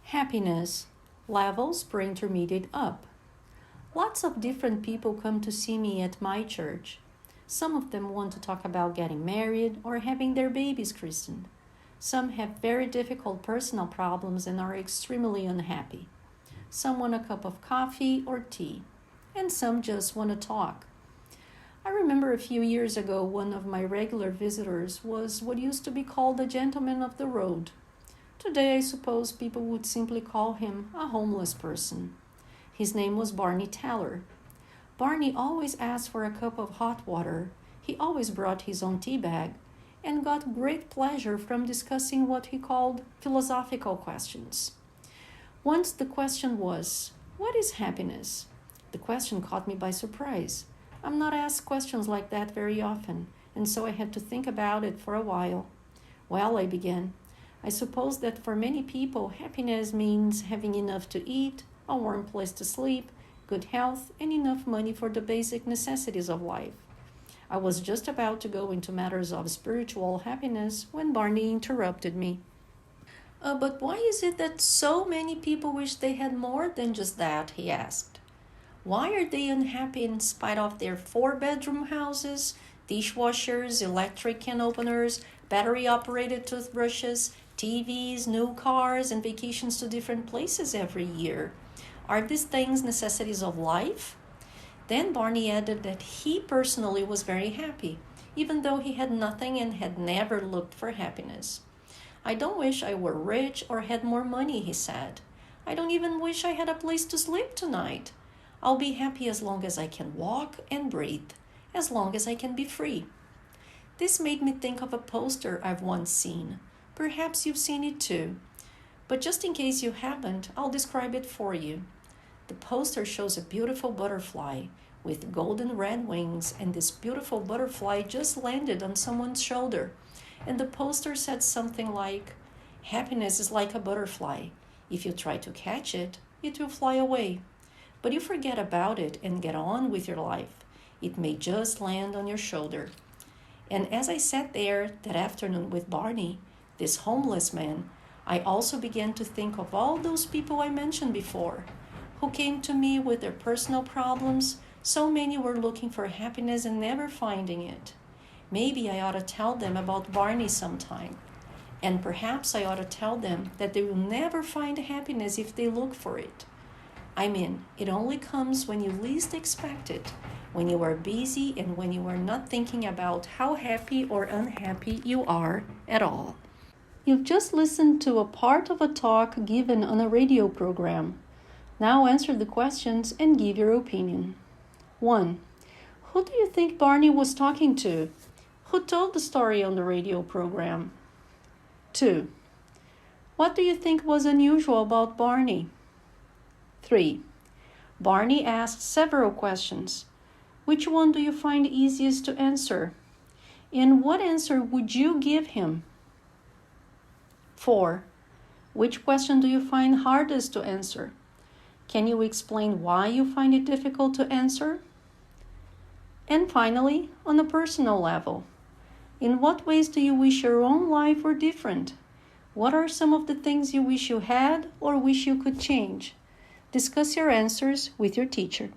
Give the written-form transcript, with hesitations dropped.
Happiness, levels pre-intermediate up. Lots of different people come to see me at my church. Some of them want to talk about getting married or having their babies christened. Some have very difficult personal problems and are extremely unhappy. Some want a cup of coffee or tea, and some just want to talk. I remember a few years ago, one of my regular visitors was what used to be called a gentleman of the road. Today, I suppose people would simply call him a homeless person. His name was Barney Teller. Barney always asked for a cup of hot water. He always brought his own tea bag and got great pleasure from discussing what he called philosophical questions. Once the question was, "What is happiness?" The question caught me by surprise. I'm not asked questions like that very often, and so I had to think about it for a while. Well, I began. I suppose that for many people, happiness means having enough to eat, a warm place to sleep, good health, and enough money for the basic necessities of life. I was just about to go into matters of spiritual happiness when Barney interrupted me. But why is it that so many people wish they had more than just that?" he asked. "Why are they unhappy in spite of their 4-bedroom houses, dishwashers, electric can openers, battery-operated toothbrushes, TVs, new cars, and vacations to different places every year? Are these things necessities of life?" Then Barney added that he personally was very happy, even though he had nothing and had never looked for happiness. "I don't wish I were rich or had more money," he said. "I don't even wish I had a place to sleep tonight. I'll be happy as long as I can walk and breathe, as long as I can be free." This made me think of a poster I've once seen. Perhaps you've seen it too. But just in case you haven't, I'll describe it for you. The poster shows a beautiful butterfly with golden red wings, and this beautiful butterfly just landed on someone's shoulder. And the poster said something like, "Happiness is like a butterfly. If you try to catch it, it will fly away. But you forget about it and get on with your life. It may just land on your shoulder." And as I sat there that afternoon with Barney, this homeless man, I also began to think of all those people I mentioned before, who came to me with their personal problems. So many were looking for happiness and never finding it. Maybe I ought to tell them about Barney sometime. And perhaps I ought to tell them that they will never find happiness if they look for it. I mean, it only comes when you least expect it, when you are busy and when you are not thinking about how happy or unhappy you are at all. You've just listened to a part of a talk given on a radio program. Now answer the questions and give your opinion. 1. Who do you think Barney was talking to? Who told the story on the radio program? 2. What do you think was unusual about Barney? 3. Barney asked several questions. Which one do you find easiest to answer? And what answer would you give him? 4. Which question do you find hardest to answer? Can you explain why you find it difficult to answer? And finally, on a personal level, in what ways do you wish your own life were different? What are some of the things you wish you had or wish you could change? Discuss your answers with your teacher.